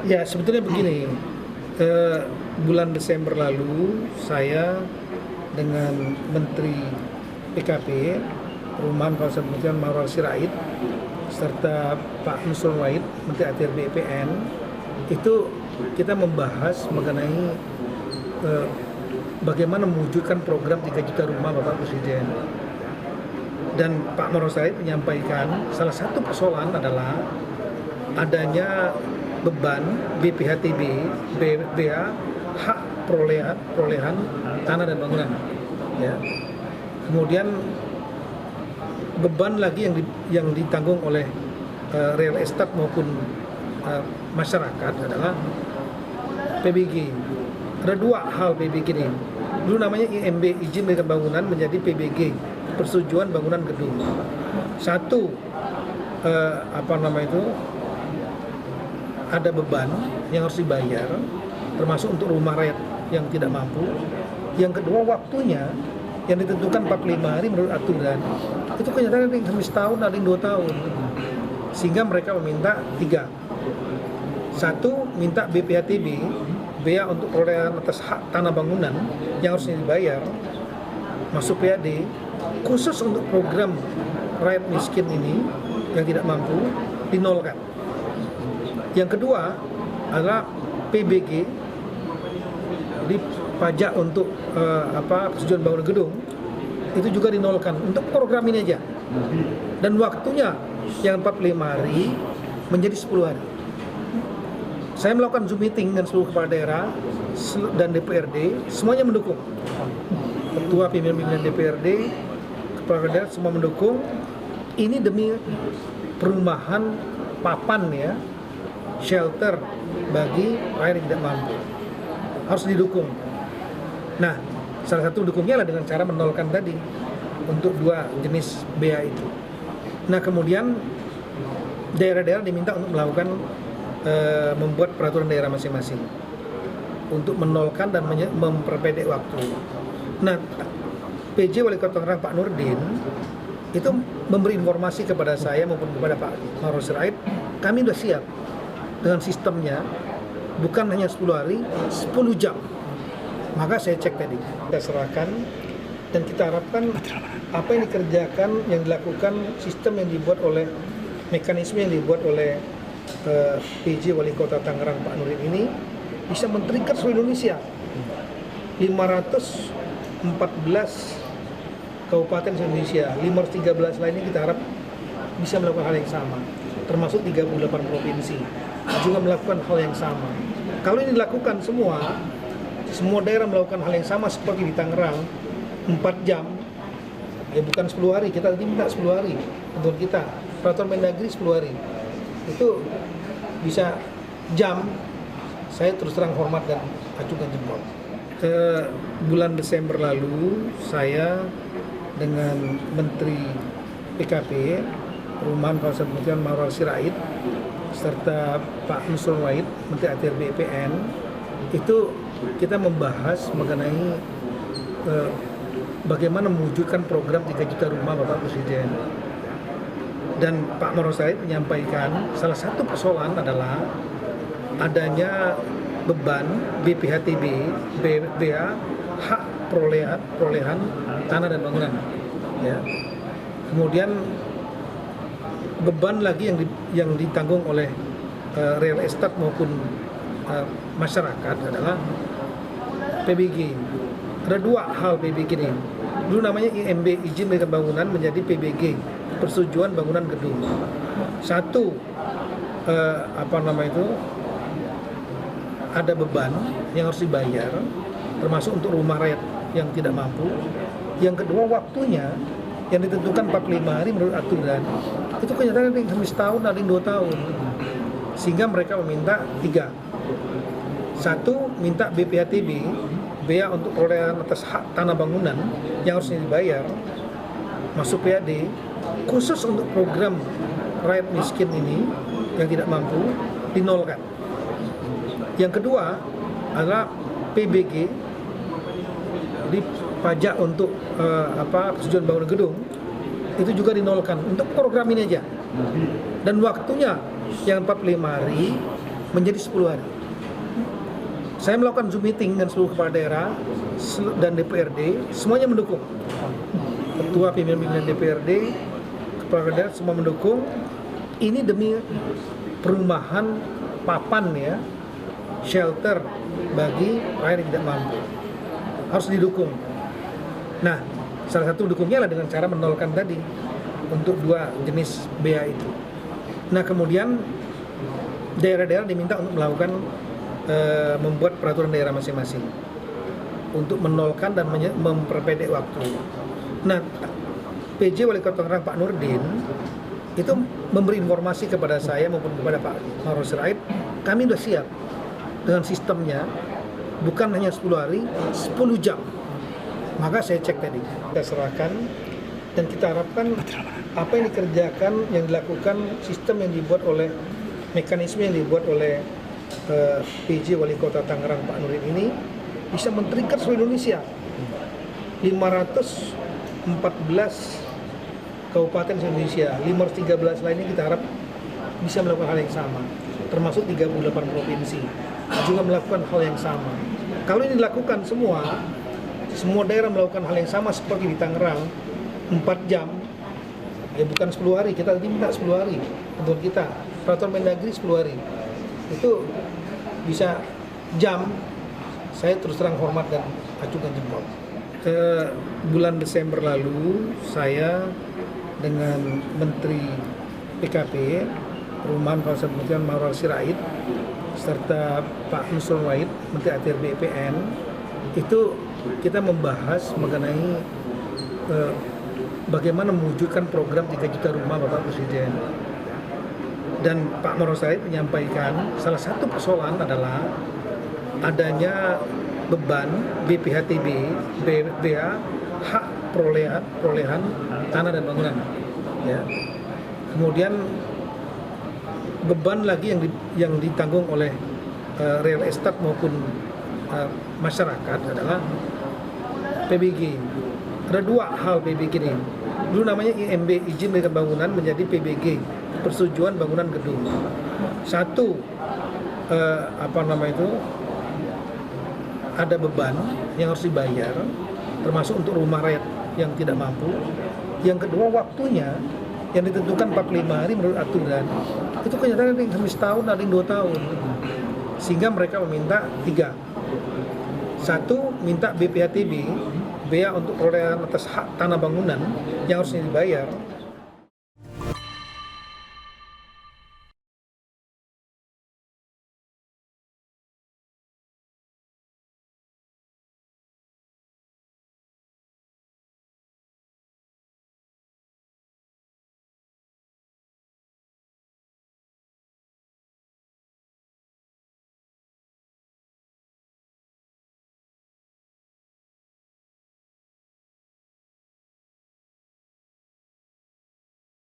Ya, sebetulnya begini, bulan Desember lalu saya dengan Menteri PKP, Perumahan Kawasan Permukiman Mawar Sirait, serta Pak Nusron Wahid, Menteri ATR BPN, itu kita membahas mengenai bagaimana mewujudkan program 3 juta rumah Bapak Presiden. Dan Pak Nusron Wahid menyampaikan salah satu persoalan adalah adanya beban BPHTB, BA, hak perolehan tanah dan bangunan. Ya. Kemudian beban lagi yang ditanggung oleh real estate maupun masyarakat adalah PBG. Ada dua hal PBG ini. Dulu namanya IMB, izin mendirikan bangunan, menjadi PBG, persetujuan bangunan gedung. Satu, ada beban yang harus dibayar, termasuk untuk rumah rakyat yang tidak mampu. Yang kedua, waktunya yang ditentukan 45 hari menurut aturan. Itu kenyataan ada yang setahun, ada yang 2 tahun. Sehingga mereka meminta 3. Satu, minta BPHTB, bea untuk perolehan atas hak tanah bangunan yang harusnya dibayar, masuk PAD, khusus untuk program rakyat miskin ini yang tidak mampu, dinolkan. Yang kedua adalah PBG, jadi pajak untuk persetujuan bangunan gedung, itu juga dinolkan untuk program ini aja. Dan waktunya yang 45 hari menjadi 10 hari. Saya melakukan Zoom meeting dengan seluruh kepala daerah dan DPRD, semuanya mendukung. Ketua pimpinan DPRD, kepala daerah semua mendukung. Ini demi perumahan papan ya, shelter bagi rakyat yang tidak mampu, harus didukung. Nah, salah satu dukungnya adalah dengan cara menolkan tadi untuk 2 jenis bea itu. Nah, kemudian daerah-daerah diminta untuk melakukan membuat peraturan daerah masing-masing untuk menolkan dan memperpendek waktu. Nah, PJ Wali Kota Tangerang Pak Nurdin itu memberi informasi kepada saya maupun kepada Pak Mawar Sirait, kami sudah siap dengan sistemnya, bukan hanya 10 hari, 10 jam. Maka saya cek tadi, kita serahkan, dan kita harapkan apa yang dikerjakan, yang dilakukan, sistem yang dibuat oleh, mekanisme yang dibuat oleh PJ Wali Kota Tangerang Pak Nurdin ini bisa men-trigger seluruh Indonesia. 514 kabupaten Indonesia, 513 lainnya kita harap bisa melakukan hal yang sama, termasuk 38 provinsi juga melakukan hal yang sama. Kalau ini dilakukan semua daerah melakukan hal yang sama seperti di Tangerang, 4 jam, ya bukan 10 hari, kita tadi minta 10 hari untuk kita, peraturan Mendagri 10 hari, itu bisa jam. Saya terus terang hormat dan acungkan jempol. Bulan Desember lalu saya dengan Menteri PKP, Perumahan Kawasan Permukiman Mawar Sirait, serta Pak Nusron Wahid, Menteri ATR BPN, itu kita membahas mengenai bagaimana mewujudkan program 3 juta rumah Bapak Presiden. Dan Pak Nusron Wahid menyampaikan salah satu persoalan adalah adanya beban BPHTB, BA, hak perolehan tanah dan bangunan. Ya. Kemudian beban lagi yang ditanggung oleh real estate maupun masyarakat adalah PBG. Ada 2 hal PBG ini. Dulu namanya IMB, izin mendirikan bangunan, menjadi PBG, persetujuan bangunan gedung. Satu, ada beban yang harus dibayar, termasuk untuk rumah rakyat yang tidak mampu. Yang kedua, waktunya yang ditentukan 45 hari menurut aturan. Itu kenyataan ada yang setahun, ada yang 2 tahun. Sehingga mereka meminta 3. Satu, minta BPHTB, bea untuk perolehan atas hak tanah bangunan yang harusnya dibayar, masuk PAD, khusus untuk program rakyat miskin ini yang tidak mampu, dinolkan. Yang kedua adalah PBG, jadi pajak untuk persetujuan bangunan gedung, itu juga dinolkan untuk program ini aja. Dan waktunya yang 45 hari menjadi 10 hari. Saya melakukan Zoom meeting dengan seluruh kepala daerah dan DPRD, semuanya mendukung. Ketua pimpinan DPRD, kepala daerah semua mendukung. Ini demi perumahan papan ya, shelter bagi rakyat yang tidak mampu. Harus didukung. Nah, salah satu dukungnya adalah dengan cara menolkan tadi untuk 2 jenis BA itu. Nah, kemudian daerah-daerah diminta untuk melakukan membuat peraturan daerah masing-masing untuk menolkan dan memperpendek waktu. Nah, PJ Wali Kota Tangerang Pak Nurdin itu memberi informasi kepada saya maupun kepada Pak Ma'ruf Sirait, kami sudah siap dengan sistemnya, bukan hanya 10 hari, 10 jam. Maka saya cek tadi, kita serahkan dan kita harapkan apa yang dikerjakan, yang dilakukan, sistem yang dibuat oleh, mekanisme yang dibuat oleh PJ Wali Kota Tangerang Pak Nurdin ini bisa men-trigger seluruh Indonesia. 514 kabupaten Indonesia, 513 lainnya kita harap bisa melakukan hal yang sama, termasuk 38 provinsi juga melakukan hal yang sama. Kalau ini dilakukan semua daerah melakukan hal yang sama seperti di Tangerang, 4 jam, ya bukan 10 hari, kita tadi minta 10 hari untuk kita, peraturan Mendagri 10 hari, itu bisa jam, saya terus terang hormat dan acungkan jempol. Bulan Desember lalu, saya dengan Menteri PKP, Perumahan Kawasan Pemerintahan Ma'ruf Sirait, serta Pak Nusron Wahid, Menteri ATR BPN, itu kita membahas mengenai bagaimana mewujudkan program 3 juta rumah Bapak Presiden. Dan Pak Ma'ruf Sirait menyampaikan salah satu persoalan adalah adanya beban BPHTB, BA, hak perolehan tanah dan bangunan. Ya. Kemudian beban lagi yang ditanggung oleh real estate maupun masyarakat adalah PBG. Ada 2 hal PBG ini. Dulu namanya IMB, izin mendirikan bangunan, menjadi PBG, persetujuan bangunan gedung. Satu, ada beban yang harus dibayar, termasuk untuk rumah rakyat yang tidak mampu. Yang kedua, waktunya yang ditentukan 45 hari menurut aturan, itu kenyataan ada yang habis setahun, ada yang 2 tahun. Sehingga mereka meminta 3. 1, minta BPHTB, bea untuk perolehan atas hak tanah bangunan yang harus dibayar.